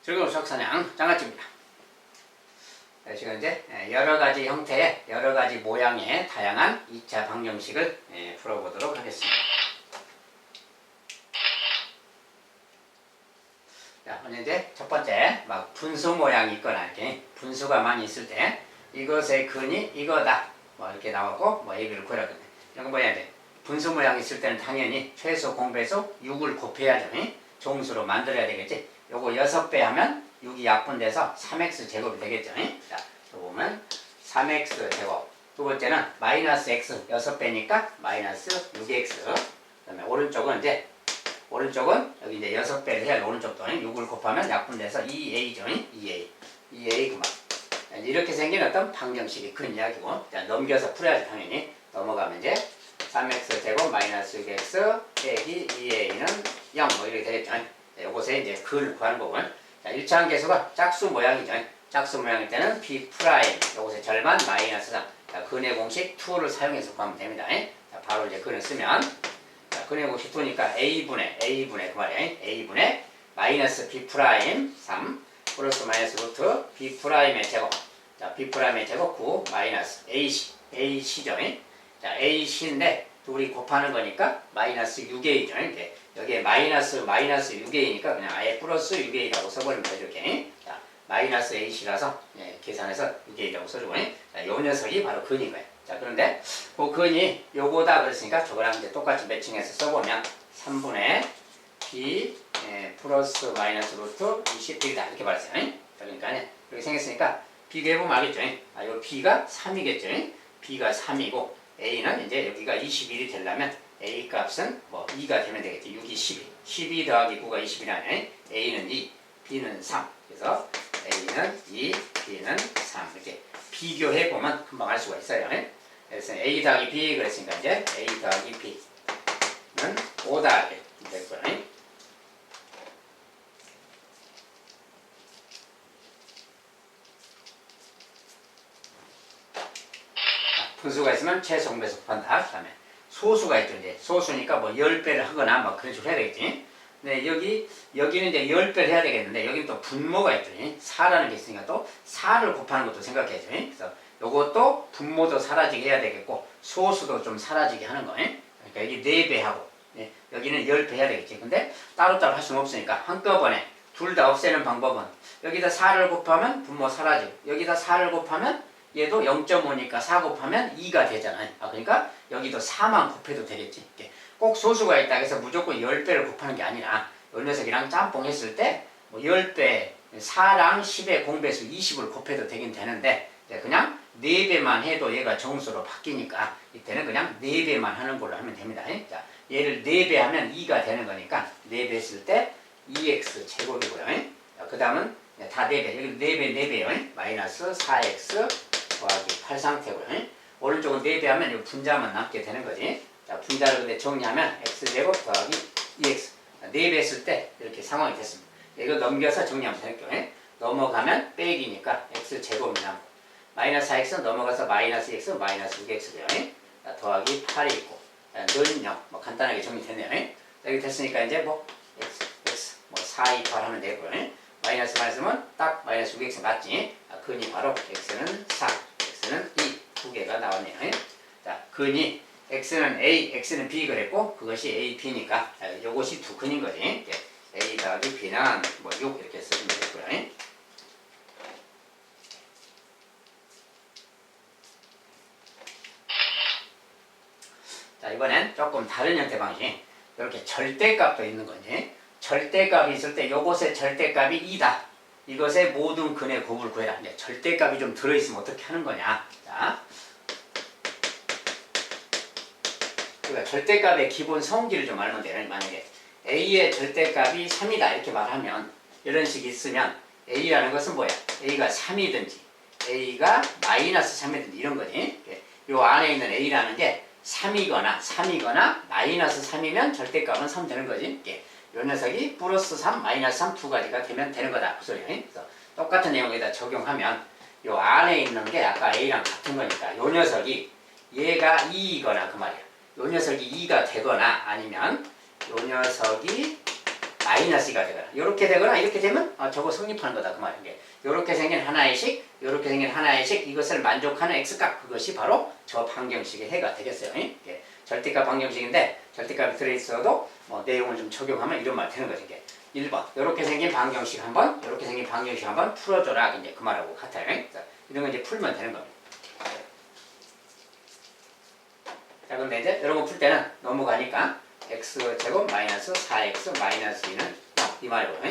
즐거운 수학사냥 장아찌입니다. 지금 이제 여러가지 형태의 여러가지 모양의 다양한 2차 방정식을 풀어보도록 하겠습니다. 자, 먼저 이제 첫 번째 막 분수 모양이 있거나 이렇게 분수가 많이 있을 때 이것의 근이 이거다 뭐 이렇게 나오고 뭐 AB를 구하거든요. 이런 거 뭐야 돼? 분수 모양이 있을 때는 당연히 최소 공배수 6을 곱해야죠. 종수로 만들어야 되겠지. 요거 6배 하면 6이 약분돼서 3x 제곱이 되겠죠. 자, 보면 3x 제곱. 두 번째는 마이너스 x 6배니까 마이너스 6x. 그 다음에 오른쪽은 여기 이제 6배를 해야 오른쪽도 6을 곱하면 약분돼서 2a죠. 2a 그만. 이렇게 생긴 어떤 방정식이 큰 이야기고. 자, 넘겨서 풀어야지 당연히. 넘어가면 이제 3x 제곱 마이너스 6x 빼기 2a는 0 뭐 이렇게 되겠죠. 요것에 이제 근을 구하는 거고요. 자, 1차항 계수가 짝수 모양이죠. 짝수 모양일 때는 b 프라임 요것의 절반 마이너스 3. 자, 근의 공식 2를 사용해서 구하면 됩니다. 자, 바로 이제 근을 쓰면 자, 근의 공식 2니까 a분의 그 말이에요. a분의 마이너스 b 프라임 3 플러스 마이너스 루트 b 프라임의 제곱. 자, b 프라임의 제곱 9 마이너스 ac죠. 자, ac인데 둘이 곱하는 거니까 마이너스 6a죠. 이렇게 여기에 마이너스 6a니까 그냥 아예 플러스 6a라고 써버리면 되죠. 이렇게. 자, 마이너스 ac라서 계산해서 6a라고 써주고. 자, 요 녀석이 바로 근인 거예요. 자, 그런데 그 근이 요거다 그랬으니까 저거랑 이제 똑같이 매칭해서 써보면 3분의 b 플러스 마이너스 루트 21이다 이렇게 말했어요. 그러니까 이렇게 생겼으니까 비교해보면 알겠죠. 아, 요 b가 3이겠죠. b가 3이고 a는 이제 여기가 21이 되려면 a 값은 뭐 2가 되면 되겠지. 6이 12. 12 더하기 9가 20이라면 a는 2, b는 3. 그래서 a는 2, b는 3. 이렇게 비교해보면 금방 알 수가 있어요. 그래서 a 더하기 b 그랬으니까 이제 a 더하기 b는 5 더하기 될 거예요. 분수가 있으면 최소 공배수 곱한다. 그 다음에 소수가 있죠. 이제 소수니까 뭐 10배를 하거나 막 그런 식으로 해야 되겠지. 근데 여기는 이제 10배를 해야 되겠는데 여기는 또 분모가 있죠. 4라는 게 있으니까 또 4를 곱하는 것도 생각해야죠. 그래서 요것도 분모도 사라지게 해야 되겠고 소수도 좀 사라지게 하는 거. 그러니까 여기 4배 하고 여기는 10배 해야 되겠지. 근데 따로따로 할 수는 없으니까 한꺼번에 둘 다 없애는 방법은 여기다 4를 곱하면 분모 사라지고 여기다 4를 곱하면 얘도 0.5니까 4 곱하면 2가 되잖아요. 그러니까 여기도 4만 곱해도 되겠지. 꼭 소수가 있다 해서 무조건 10배를 곱하는 게 아니라 이 녀석이랑 짬뽕 했을 때 뭐 10배, 4랑 10의 공배수 20을 곱해도 되긴 되는데 그냥 4배만 해도 얘가 정수로 바뀌니까 이때는 그냥 4배만 하는 걸로 하면 됩니다. 자, 얘를 4배 하면 2가 되는 거니까 4배 했을 때 2x 제곱이고요. 그 다음은 다 4배, 여기 4배요. 마이너스 4x 더하기 8 상태고요. 오른쪽은 4배 하면 이 분자만 남게 되는 거지. 자, 분자를 근데 정리하면 x제곱 더하기 2x. 4배 했을 때 이렇게 상황이 됐습니다. 이거 넘겨서 정리하면 되겠죠. 넘어가면 빼기니까 x제곱이 남고 마이너스 4x 넘어가서 마이너스 x 마이너스 6x고요. 더하기 8이 있고 는 0. 뭐 간단하게 정리됐네요. 여기 됐으니까 이제 뭐 x 뭐 4, 2, 8 하면 되고요. 마이너스 마이너스면 딱 마이너스 6x 맞지? 근이 바로 x는 4, x는 2 두 개가 나왔네요. 자, 근이 x는 a, x는 b 그랬고 그것이 a, b니까 요것이 두 근인 거지. a 더하기 b는 뭐 6 이렇게 쓰시면 되고요. 자, 이번엔 조금 다른 형태 방식. 이렇게 절대값도 있는 거지. 절대값이 있을 때 요것의 절대값이 2다. 이것의 모든 근의 곱을 구해라. 이제 절대값이 좀 들어있으면 어떻게 하는 거냐. 자, 그러니까 절대값의 기본 성질을 좀 알면 돼요. 만약에 a의 절대값이 3이다 이렇게 말하면 이런 식이 있으면 a라는 것은 뭐야? a가 3이든지 a가 마이너스 3이든지 이런 거지. 요 안에 있는 a라는 게 3이거나 마이너스 3이면 절대값은 3 되는 거지. 요 녀석이 플러스 3, 마이너스 3 두 가지가 되면 되는 거다. 그 소리예요. 그래서 똑같은 내용에다 적용하면 요 안에 있는 게 아까 a랑 같은 거니까 요 녀석이 얘가 2이거나 그 말이야. 요 녀석이 2가 되거나 아니면 요 녀석이 마이너스가 되거나 이렇게 되거나 이렇게 되면 저거 성립하는 거다 그 말이에요. 이렇게 생긴 하나의 식, 이렇게 생긴 하나의 식 이것을 만족하는 x값 그것이 바로 저 방정식의 해가 되겠어요. 이게 절대값 방정식인데 절대값이 들어있어도 내용을 좀 적용하면 이런 말 되는 거죠. 이게 1번 이렇게 생긴 방정식 한번 이렇게 생긴 방정식 한번 풀어줘라 이제 그 말하고 같아요. 이런 거 이제 풀면 되는 겁니다. 자 그런데 이제 이런 거 풀 때는 넘어가니까 x제곱 마이너스 4x 마이너스 2는 이 말이고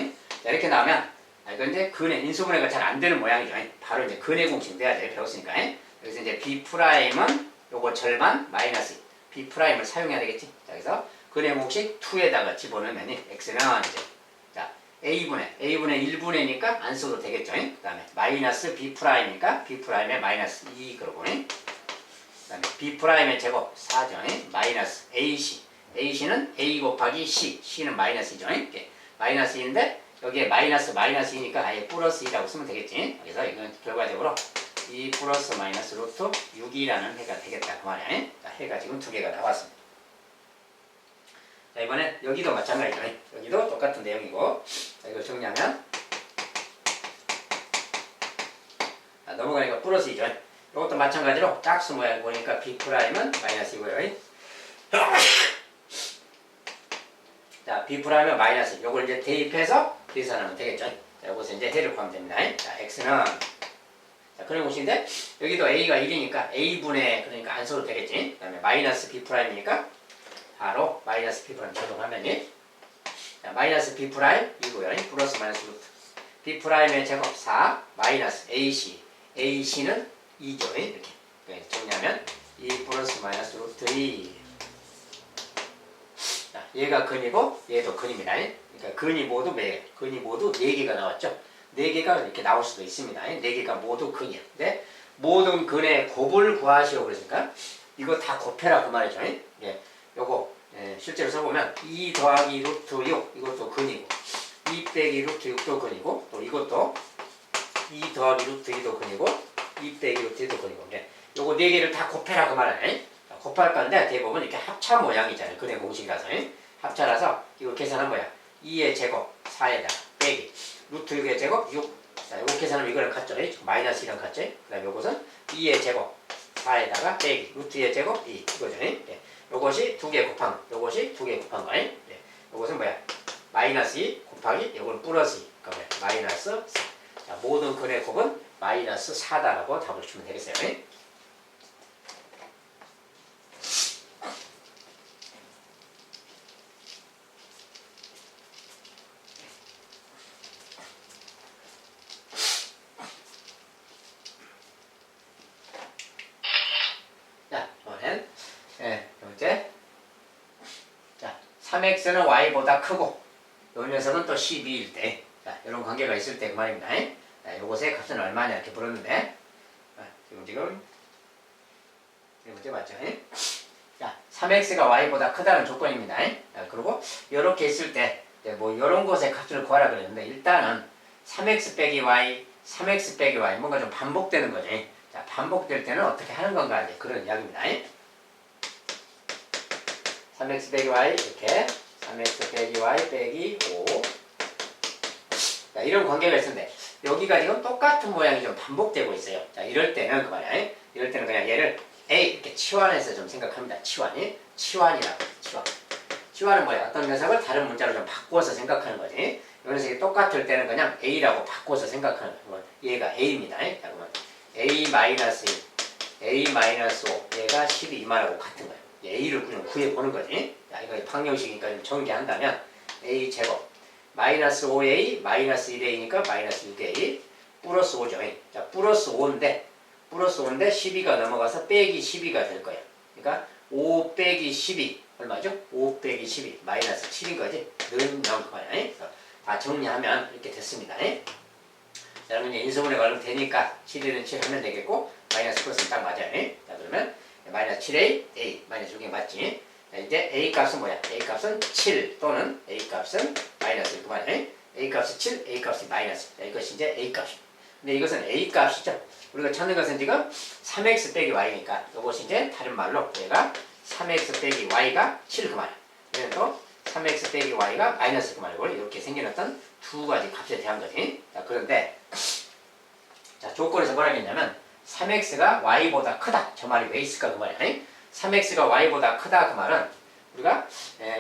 자, 이렇게 나오면 이건 이제 근의 인수분해가 잘 안 되는 모양이죠. 바로 이제 근의 공식 내야 돼 배웠으니까. 그래서 이제 b'은 요거 절반 마이너스 b'을 사용해야 되겠지. 자, 그래서 근의 공식 2에다가 집어넣으면 x는 이제 자 a분의 1분의니까 안 써도 되겠죠. 그 다음에 마이너스 b'이니까 b'의 마이너스 2 그러고 그 다음에 b'의 제곱 4죠. 마이너스 ac는 a 곱하기 c는 마이너스죠. 이렇게 마이너스 2인데 여기에 마이너스이니까 아예 플러스 2라고 쓰면 되겠지. 그래서 이건 결과적으로 2 플러스 마이너스 루트 6이라는 해가 되겠다 그 말이야. 자, 해가 지금 2개가 나왔습니다. 자 이번엔 여기도 마찬가지죠. 여기도 똑같은 내용이고 자, 이걸 정리하면 자, 넘어가니까 플러스 2죠. 이것도 마찬가지로 짝수 모양 보니까 b'은 마이너스이고요. 자, b'은 마이너스 요걸 이제 대입해서 계산하면 되겠죠. 자, 여기서 이제 해를 구하면 됩니다. 자, x는 자, 그런 곳인데 여기도 a가 1이니까 a분의 그러니까 안 써도 되겠지. 그 다음에 마이너스 b'이니까 바로 마이너스 b' 적용하면 자, 마이너스 b' 이고요. 플러스 마이너스 루트 b'의 제곱 4 마이너스 ac는 2죠. 이렇게 정리하면 2 플러스 마이너스 루트 2 자, 얘가 근이고 얘도 근입니다. 그러니까 근이 모두 4개가 나왔죠. 4개가 이렇게 나올 수도 있습니다. 4개가 모두 근이야. 근데 모든 근의 곱을 구하시오 그러니까 이거 다 곱해라 그 말이죠. 예, 요거 실제로 써보면 2 더하기 루트 6 이것도 근이고 2 빼기 루트 6도 근이고 또 이것도 2 더하기 루트 2도 근이고 2 빼기 루트 2도 근이고 요거 4개를 다 곱해라 그 말이야. 곱할 건데 대부분 이렇게 합차 모양이잖아요. 근의 공식이라서 합차라서 이거 계산한 거야. 2의 제곱 4에다가 빼기 루트 6의 제곱 6 자, 요거 계산하면 이거랑 같죠. 마이너스 2랑 같죠. 그 다음에 요것은 2의 제곱 4에다가 빼기 루트 2의 제곱 2 이거죠. 요것이 2개 곱한 거 요것이 2개 곱한 거 요것은 뭐야 마이너스 2 곱하기 요건 플러스 2 그러니까 뭐야 마이너스 4 자, 모든 근의 곱은 마이너스 4다라고 답을 주면 되겠어요. 이제 자 3x는 y보다 크고 요 녀석은 또 12일 때 자, 이런 관계가 있을 때 그 말입니다. 자, 요것의 값은 얼마냐 이렇게 물었는데 지금 이 문제 맞죠? 자 3x가 y보다 크다는 조건입니다. 자, 그리고 이렇게 있을 때 뭐 이런 것의 값을 구하라 그랬는데 일단은 3x 빼기 y 3x 빼기 y 뭔가 좀 반복되는 거죠. 자 반복될 때는 어떻게 하는 건가 이제 그런 이야기입니다. 3x 빼기 y 이렇게 3x 빼기 y 빼기 5 자, 이런 관계가 있는데 여기가 지금 똑같은 모양이 좀 반복되고 있어요. 자 이럴 때는 그 말이야. 이럴 때는 그냥 얘를 a 이렇게 치환해서 좀 생각합니다. 치환이라고 치환은 뭐야? 어떤 녀석을 다른 문자로 좀 바꿔서 생각하는 거지. 이 녀석이 똑같을 때는 그냥 a라고 바꿔서 생각하는 거야. 얘가 a입니다. 자 그러면 a-5 얘가 12말하고 같은 거야. a를 그냥 구해보는 거지. 자, 이거 방정식이니까 좀 전개한다면 a 제곱 마이너스 5a 마이너스 1a니까 마이너스 6a 플러스 5죠. 자, 플러스 5인데 12가 넘어가서 빼기 12가 될 거야. 그러니까 5 빼기 12 얼마죠? 5 빼기 12 마이너스 7인 거지. 는 0 그거야. 다 정리하면 이렇게 됐습니다. 자, 그러면 이제 인수분해 걸면 되니까 7은 7 하면 되겠고 마이너스 플러스는 딱 맞아요. 자, 그러면 마이너스 7a, a, 마이너스 6이 맞지? 자, 이제 a 값은 뭐야? a 값은 7 또는 a 값은 마이너스 그만. a 값이 7, a 값이 마이너스. 자, 이것이 이제 a 값입니다. 근데 이것은 a 값이죠. 우리가 찾는 것은 지금 3x 빼기 y니까 이것이 이제 다른 말로 얘가 3x 빼기 y가 7 그만. 얘는 또 3x 빼기 y가 마이너스 그 말이고 이렇게 생겨났던 두 가지 값에 대한 거지. 자, 그런데 자, 조건에서 뭐라 했냐면 3x가 y보다 크다. 저 말이 왜 있을까 그 말이야. 3x가 y보다 크다 그 말은 우리가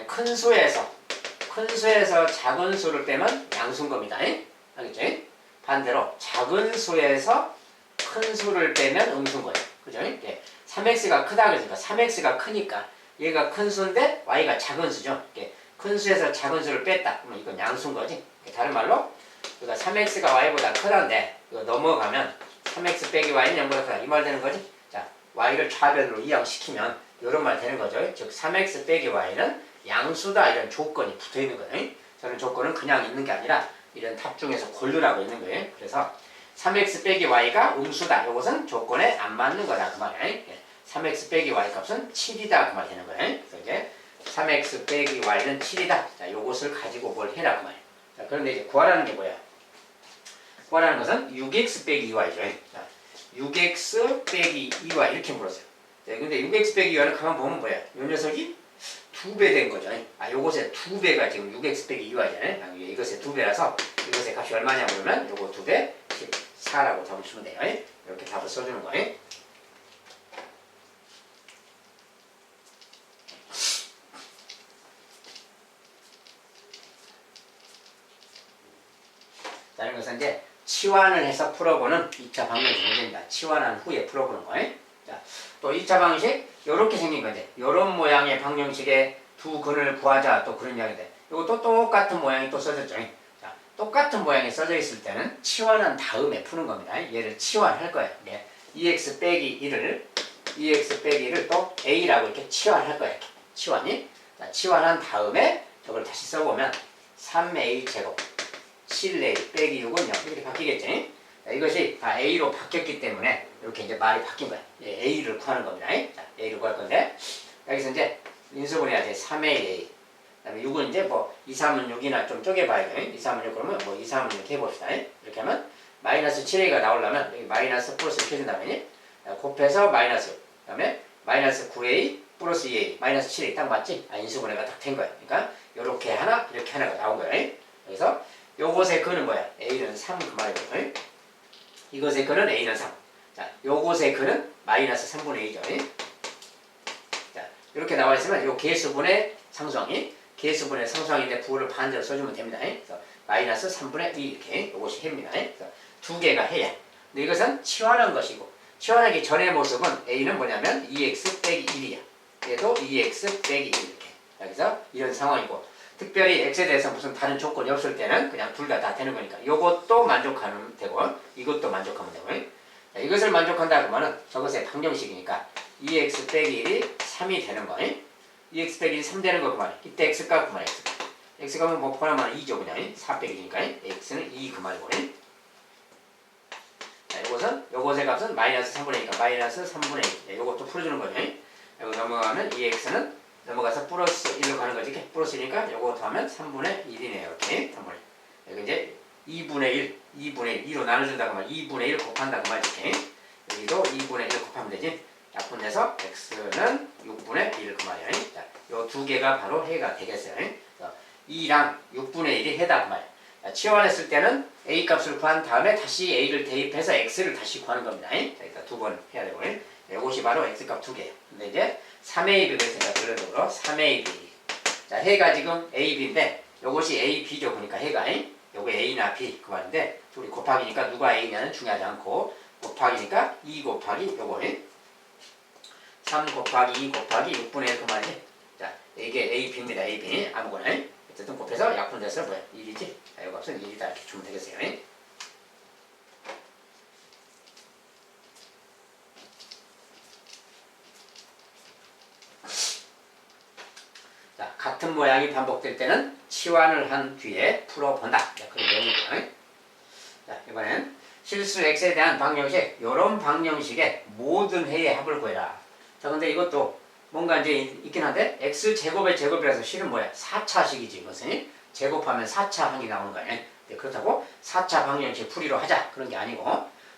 큰 수에서 작은 수를 빼면 양수인 겁니다. 알겠죠? 반대로 작은 수에서 큰 수를 빼면 음수인 거예요. 그죠? 3x가 크다 그러니까 3x가 크니까 얘가 큰 수인데 y가 작은 수죠. 큰 수에서 작은 수를 뺐다. 그러면 이건 양수인 거지. 다른 말로 우리가 3x가 y보다 크다인데 이거 넘어가면 3x 빼기 y는 0보다 크다. 이 말 되는 거지. 자, y를 좌변으로 이항시키면 이런 말 되는 거죠. 즉 3x 빼기 y는 양수다 이런 조건이 붙어 있는 거예요. 저는 조건은 그냥 있는 게 아니라 이런 답 중에서 고르라고 있는 거예요. 그래서 3x 빼기 y가 음수다. 이것은 조건에 안 맞는 거다 그 말이에요. 3x 빼기 y 값은 7이다 그 말 되는 거예요. 그래서 이제 3x 빼기 y는 7이다. 자, 요것을 가지고 뭘 해라 그 말이에요. 자, 그런데 이제 구하라는 게 뭐야? 구하라는 것은 6x 빼기 2y죠. 자, 6x 빼기 2y 이렇게 물었어요. 자, 근데 6x 빼기 2y는 가만 보면 뭐야? 요 녀석이 2배 된 거죠. 아, 요것의 2배가 지금 6x 빼기 2y잖아요. 아, 이것의 2배라서 이것의 값이 얼마냐 그러면 요거 2배 14라고 적으시면 돼요. 이렇게 답을 써주는 거예요. 다른 것은 이제 치환을 해서 풀어보는 2차 방정식 문제입니다. 치환한 후에 풀어보는 거예요. 자, 또 2차 방정식 이렇게 생긴 건데 이런 모양의 방정식에 두 근을 구하자 또 그런 이야기인데 이것도 똑같은 모양이 또 써졌죠. 자, 똑같은 모양이 써져 있을 때는 치환한 다음에 푸는 겁니다. 얘를 치환할 거예요. 2x 빼기 1을 또 a라고 이렇게 치환할 거예요. 치환이. 자, 치환한 다음에 저걸 다시 써보면 3a 제곱 7a 빼기 6은 0 이렇게 바뀌겠지. 자, 이것이 다 a로 바뀌었기 때문에 이렇게 이제 말이 바뀐 거야. a를 구하는 겁니다. 자, a를 구할 건데 여기서 이제 인수분해야지 3a 그 다음에 6은 이제 뭐 2, 3은 6이나 좀 쪼개봐야 돼. 2, 3은 6 그러면 뭐 2, 3은 이렇게 해봅시다. 이렇게 하면 마이너스 7a가 나오려면 여기 마이너스 플러스 이렇게 해준다면 곱해서 마이너스 그 다음에 마이너스 9a 플러스 2a 마이너스 7a 딱 맞지? 아, 인수분해가 딱 된 거야. 그러니까 이렇게 하나 이렇게 하나가 나온 거야. 그래서 요것의 근은 뭐야? a는 3 그 말이거든. 이것의 근은 a는 3. 자, 요것의 근은 마이너스 3분의 2죠. 자, 이렇게 나와 있으면 요 계수분의 상수항이 계수분의 상수항인데 부호를 반대로 써주면 됩니다. 그래서 마이너스 3분의 2 이렇게 요것이 해입니다. 그래서 두 개가 해야. 근데 이것은 치환한 것이고 치환하기 전의 모습은 a는 뭐냐면 2x 빼기 1이야. 얘도 2x 빼기 1 이렇게. 여기서 이런 상황이고 특별히 x에 대해서 무슨 다른 조건이 없을 때는 그냥 둘 다 되는 거니까 이것도 만족하면 되고 이것도 만족하면 되고 자, 이것을 만족한다 그러면 저것의 방정식이니까 2x 빼기 1이 3이 되는 거 2x 빼기 1이 3 되는 거 그 말. 이때 x가 그 말. x가 뭐 포함하면 2죠 그냥 4 빼기니까 x는 2 그 말이고 자, 요것의 값은 마이너스 3분의 2니까 마이너스 3분의 2 네, 요것도 풀어주는 거죠. 여기 넘어가면 2x는 넘어가서 플러스 1로 가는 거지. 플러스니까 요거 더하면 3분의 1이네요. 이렇게 3분의 1. 여기 이제 2분의 1 2로 나눠준다고 하면 2분의 1 곱한다 그 말이지. 여기도 2분의 1 곱하면 되지. 약분해서 x는 6분의 1 그 말이야. 자, 요 두 개가 바로 해가 되겠어요. 2랑 6분의 1이 해다 그 말이야. 치환했을 때는 a 값을 구한 다음에 다시 a를 대입해서 x를 다시 구하는 겁니다. 자, 일단 두 번 해야 되고 이것이 바로 x값 두 개예요. 근데 이제 3ab를 생각 결론적으로 3ab. 자, 해가 지금 ab인데 요것이 ab죠. 그러니까 해가 요거 a나 b 그 말인데 우리 곱하기니까 누가 a냐는 중요하지 않고 곱하기니까 2 곱하기 요거 3 곱하기 2 곱하기 6분의 1 그 말이지. 자, 이게 ab입니다. ab 아무거나 어쨌든 곱해서 약분돼서 뭐야? 1이지. 자, 요 값은 1이다 이렇게 주면 되겠어요. 자, 같은 모양이 반복될 때는 치환을 한 뒤에 풀어본다. 자, 그런 내용이고요. 자, 이번엔 실수 x에 대한 방정식, 요런 방정식의 모든 해의 합을 구해라. 자, 근데 이것도 뭔가 이제 있긴 한데 x제곱의 제곱이라서 실은 뭐야? 4차식이지 이것은. 제곱하면 4차 항이 나오는 거야. 그렇다고 4차 방정식 풀이로 하자 그런 게 아니고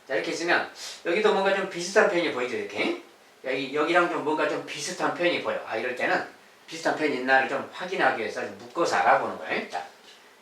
자, 이렇게 있으면 여기도 뭔가 좀 비슷한 표현이 보이죠. 이렇게 여기랑 좀 뭔가 좀 비슷한 표현이 보여. 아, 이럴 때는 비슷한 표현이 있나를 좀 확인하기 위해서 좀 묶어서 알아보는 거예요. 자,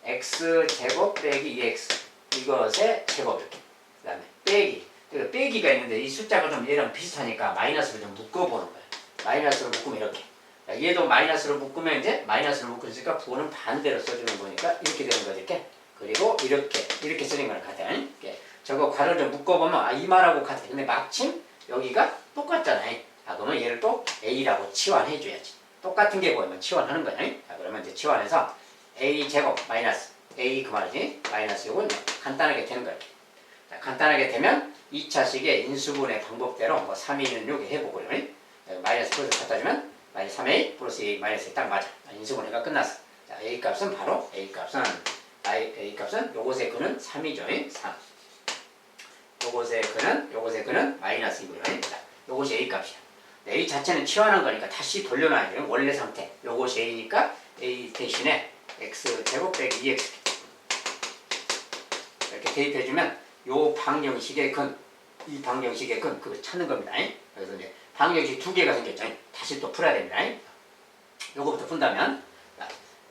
x제곱 빼기 2x 이것의 제곱 이렇게. 그 다음에 빼기. 빼기가 있는데 이 숫자가 좀 얘랑 비슷하니까 마이너스로 좀 묶어보는 거예요. 마이너스로 묶으면 이렇게. 자, 얘도 마이너스로 묶으면 이제 마이너스로 묶으니까 부호는 반대로 써주는 거니까 이렇게 되는 거지. 이렇게. 그리고 이렇게 쓰는 거랑 같아요. 이렇게. 저거 괄호를 묶어보면 아, 이 말하고 같아. 근데 마침 여기가 똑같잖아요. 자, 그러면 얘를 또 a라고 치환해줘야지. 똑같은 게 보이면 치환하는 거야. 자, 그러면 이제 치환해서 a제곱 마이너스 a 그 말이지. 마이너스 요건 간단하게 되는 거예요. 자, 간단하게 되면 2차식의 인수분해 방법대로 뭐 3a는 여기 해보고요. 마이너스 플러스 갖다 주면 마이너스 3a 플러스 a 마이너스 딱 맞아. 인수분해가 끝났어. 자, a 값은 바로 a 값은 요것의 근은 3이죠. 3. 요것의 근은 마이너스 2고요. 자, 요것이 a 값이야. a 자체는 치환한 거니까 다시 돌려놔야 돼요. 원래 상태. 요것이 a니까 a 대신에 x제곱 빼기 2x 이렇게 대입해주면 요 방정식의 근, 이 방정식의 근 그거 찾는 겁니다. 그래서 이제 방정식 두 개가 생겼죠. 다시 또 풀어야 됩니다. 요거부터 푼다면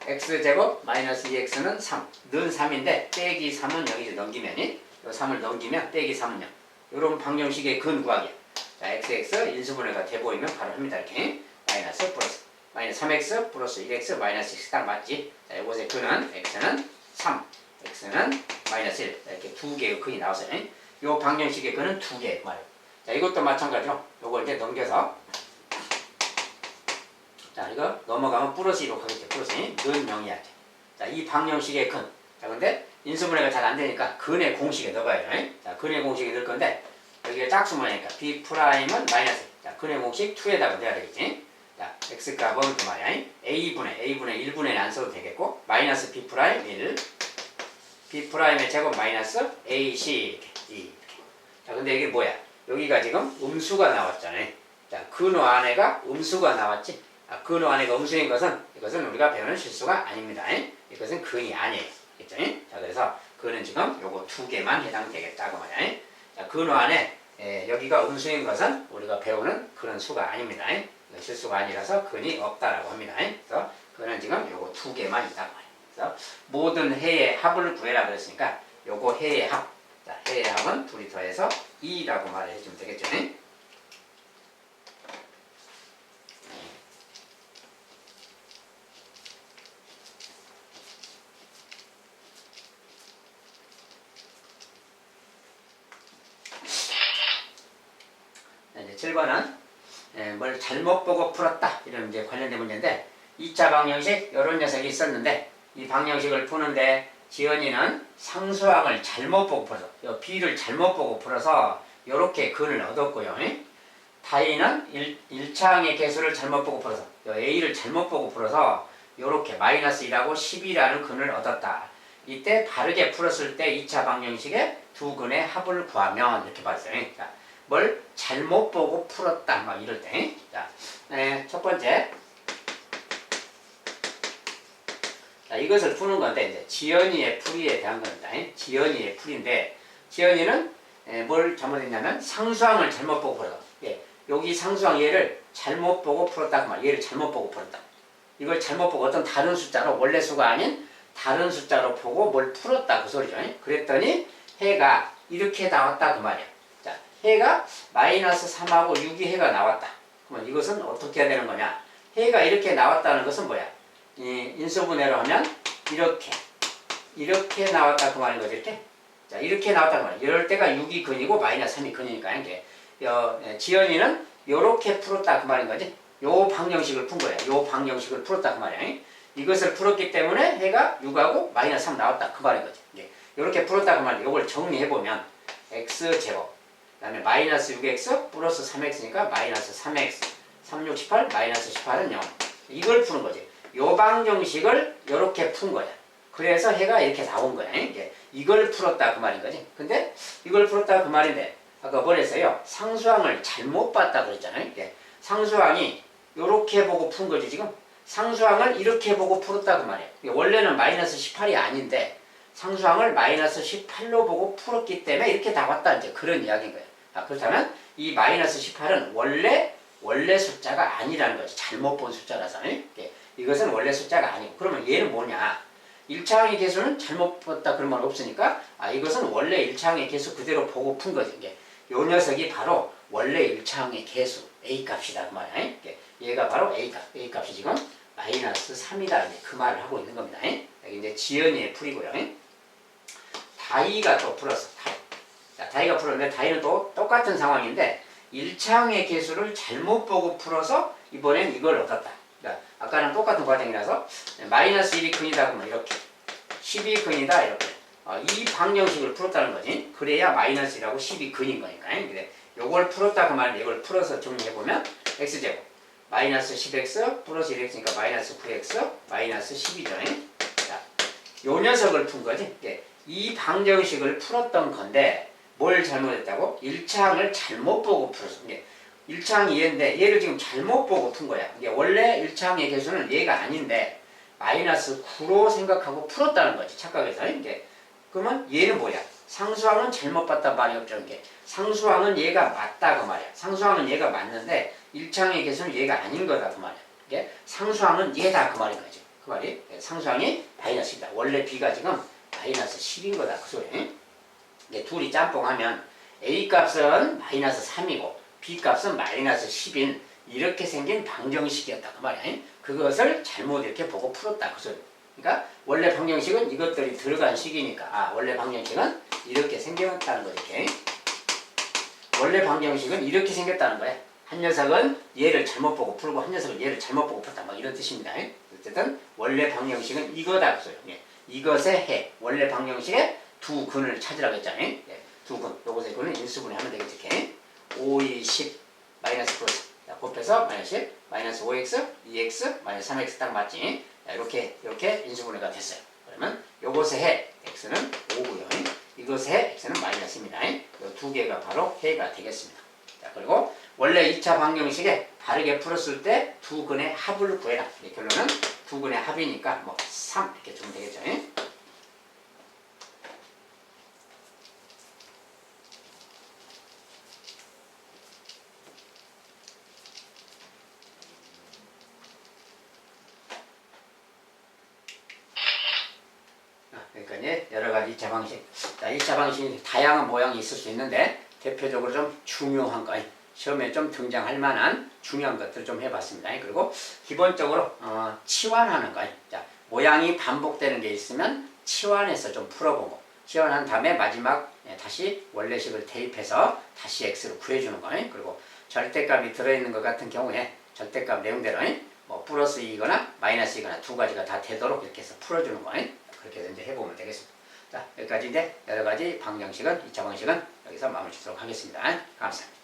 x제곱 마이너스 2x는 3, 는 3인데 빼기 3은 0이죠. 넘기면 요 3을 넘기면 빼기 3은 0. 요런 방정식의 근 구하기. 자, xx 인수분해가 돼 보이면 바로 합니다. 이렇게 마이너스 플러스 마이너스 3x 플러스 1x 마이너스 6 딱 맞지? 자, 요것의 근은 x는 3, x는 마이너스 1 이렇게 두 개의 근이 나와서요. 요 방정식의 근은 두 개 말이에요. 자, 이것도 마찬가지로 요걸 이제 넘겨서 자, 이거 넘어가면 플러스 2로 가겠죠. 플러스 2는 0이야. 자, 이 방정식의 근. 자, 근데 인수분해가 잘 안 되니까 근의 공식에 넣어야죠. 자, 근의 공식에 넣을 건데 여기가 짝수 모양이니까 b 프라임은 마이너스. 자, 근의 공식 2에다가 넣어야 되겠지. 자, x 값은 그 말이야. a분의 1분의 안 써도 되겠고 마이너스 b 프라임 1 b 프라임의 제곱 마이너스 ac 이렇게. 자, 근데 이게 뭐야? 여기가 지금 음수가 나왔잖아요. 자, 근호 안에가 음수가 나왔지. 아, 근호 안에가 음수인 것은 이것은 우리가 배우는 실수가 아닙니다. 이것은 근이 아니에요. 그죠? 자, 그래서 근은 지금 요거 두 개만 해당되겠다고 말이야. 자, 근호 안에 여기가 음수인 것은 우리가 배우는 그런 수가 아닙니다. 실수가 아니라서 근이 없다라고 합니다. 그래서 근은 지금 요거 두 개만 있다고 말이에요. 그래서 모든 해의 합을 구해라 그랬으니까 요거 해의 합. 자, 해의 합은 둘이 더해서 2라고 말을 해주면 되겠죠. 이제 7번은 뭘 잘못 보고 풀었다 이런 이제 관련된 문제인데 2차 방정식 이런 녀석이 있었는데 이 방정식을 푸는데 지연이는 상수항을 잘못 보고 풀어서 b를 잘못 보고 풀어서 이렇게 근을 얻었고요. 다희는 1차항의 개수를 잘못 보고 풀어서 a를 잘못 보고 풀어서 이렇게 마이너스 1하고 10이라는 근을 얻었다. 이때 바르게 풀었을 때 2차 방정식의 두 근의 합을 구하면 이렇게 봤어요. 그러니까 뭘 잘못 보고 풀었다 막 이럴 때. 자, 첫 번째. 자, 이것을 푸는 건데 이제 지연이의 풀이에 대한 겁니다. 지연이의 풀인데 지연이는 뭘 잘못했냐면 상수항을 잘못 보고 풀었다. 여기 상수항 얘를 잘못 보고 풀었다 그 말. 얘를 잘못 보고 풀었다. 이걸 잘못 보고 어떤 다른 숫자로 원래 수가 아닌 다른 숫자로 보고 뭘 풀었다 그 소리죠. 그랬더니 해가 이렇게 나왔다 그 말이야. 자, 해가 마이너스 3하고 6이 해가 나왔다. 그러면 이것은 어떻게 해야 되는 거냐? 해가 이렇게 나왔다는 것은 뭐야? 인수분해로 하면 이렇게 나왔다 그 말인 거지. 이렇게. 자, 이렇게 나왔다 그 말이야. 이럴 때가 6이 근이고 마이너스 3이 근이니까 이게 지연이는 이렇게 풀었다 그 말인 거지. 요 방정식을 푼 거야. 요 방정식을 풀었다 그 말이야. 이것을 풀었기 때문에 해가 6하고 마이너스 3 나왔다 그 말인 거지. 이렇게 풀었다 그 말이야. 이걸 정리해보면 x제곱 그 다음에 마이너스 6x 플러스 3x니까 마이너스 3x 3, 6, 18 마이너스 18은 0 이걸 푸는 거지. 요 방정식을 이렇게 푼 거야. 그래서 해가 이렇게 나온 거야. 이걸 풀었다 그 말인 거지. 근데 이걸 풀었다 그 말인데 아까 뭐랬어요? 상수항을 잘못 봤다 그랬잖아요. 상수항이 이렇게 보고 푼 거지 지금. 상수항을 이렇게 보고 풀었다 그 말이에요. 원래는 마이너스 18이 아닌데 상수항을 마이너스 18로 보고 풀었기 때문에 이렇게 나왔다 이제 그런 이야기인 거예요. 그렇다면 이 마이너스 18은 원래 원래 숫자가 아니라는 거지. 잘못 본 숫자라서. 이것은 원래 숫자가 아니고. 그러면 얘는 뭐냐? 1차항의 개수는 잘못 봤다 그런 말 없으니까 이것은 원래 1차항의 개수 그대로 보고 푼 거지. 요 녀석이 바로 원래 1차항의 개수 A값이다 그 말이야. 얘가 바로 A값. A값이 지금 마이너스 3이다. 그 말을 하고 있는 겁니다. 여기 이제 지연이의 풀이고요. 다이가 또 풀었어. 다이가 풀었는데 다이는 또 똑같은 상황인데 1차항의 개수를 잘못 보고 풀어서 이번엔 이걸 얻었다. 그러니까 아까는 똑같은 과정이라서 마이너스 1이 근이다 그러면 이렇게 10이 근이다 이렇게 이 방정식을 풀었다는 거지. 그래야 마이너스 1하고 10이 근인 거니까. 근데 요걸 풀었다 그 말인데 이걸 풀어서 정리해보면 x제곱 마이너스 10x 플러스 1x니까 마이너스 9x 마이너스 10이죠. 자, 요 녀석을 푼 거지. 이 방정식을 풀었던 건데 뭘 잘못했다고? 1차항을 잘못 보고 풀었어. 1차항이 얘인데 얘를 지금 잘못 보고 푼 거야. 원래 1차항의 개수는 얘가 아닌데 마이너스 9로 생각하고 풀었다는 거지. 착각해서. 그러면 얘는 뭐야? 상수항은 잘못 봤단 말이 없죠. 상수항은 얘가 맞다 그 말이야. 상수항은 얘가 맞는데 1차항의 개수는 얘가 아닌 거다 그 말이야. 상수항은 얘다 그 말인 거지. 그 말이 상수항이 마이너스 10이다. 원래 b가 지금 마이너스 10인 거다 그 소리. 둘이 짬뽕하면 A값은 마이너스 3이고 B값은 마이너스 10인 이렇게 생긴 방정식이었다 그 말이야. 그것을 잘못 이렇게 보고 풀었다 그 소리. 그러니까 원래 방정식은 이것들이 들어간 식이니까 원래 방정식은 이렇게 생겼다는 거 이렇게. 원래 방정식은 이렇게 생겼다는 거야. 한 녀석은 얘를 잘못 보고 풀고 한 녀석은 얘를 잘못 보고 풀었다 뭐 이런 뜻입니다. 어쨌든 원래 방정식은 이거다 그 소리. 이것의 해 원래 방정식의 두 근을 찾으라고 했잖아요. 두 근. 요것의 근은 인수분해 하면 되겠지. 이렇게. 5, 2, 10, 마이너스 플러스. 곱해서 마이너스 10, 마이너스 5x, 2x, 마이너스 3x 딱 맞지? 이렇게 인수분해가 됐어요. 그러면 요것의 해, x는 5고요. 이것의 해, x는 마이너스입니다. 이 두 개가 바로 해가 되겠습니다. 자, 그리고 원래 2차 방정식에 바르게 풀었을 때 두 근의 합을 구해라. 결론은 두 근의 합이니까 3 이렇게 주면 되겠죠. 그러니까 이제 여러 가지 2차 방식. 자, 2차 방식이 다양한 모양이 있을 수 있는데 대표적으로 좀 중요한 거, 시험에 좀 등장할 만한 중요한 것들을 좀 해봤습니다. 그리고 기본적으로 치환하는 거. 자, 모양이 반복되는 게 있으면 치환해서 좀 풀어보고 치환한 다음에 마지막 다시 원래식을 대입해서 다시 x를 구해주는 거. 그리고 절대값이 들어있는 것 같은 경우에 절대값 내용대로 플러스 2거나 마이너스 2거나 두 가지가 다 되도록 이렇게 해서 풀어주는 거. 그렇게 해서 이제 해보면 되겠습니다. 자, 여기까지 이제 여러 가지 방정식은 2차 방식은 여기서 마무리 짓도록 하겠습니다. 감사합니다.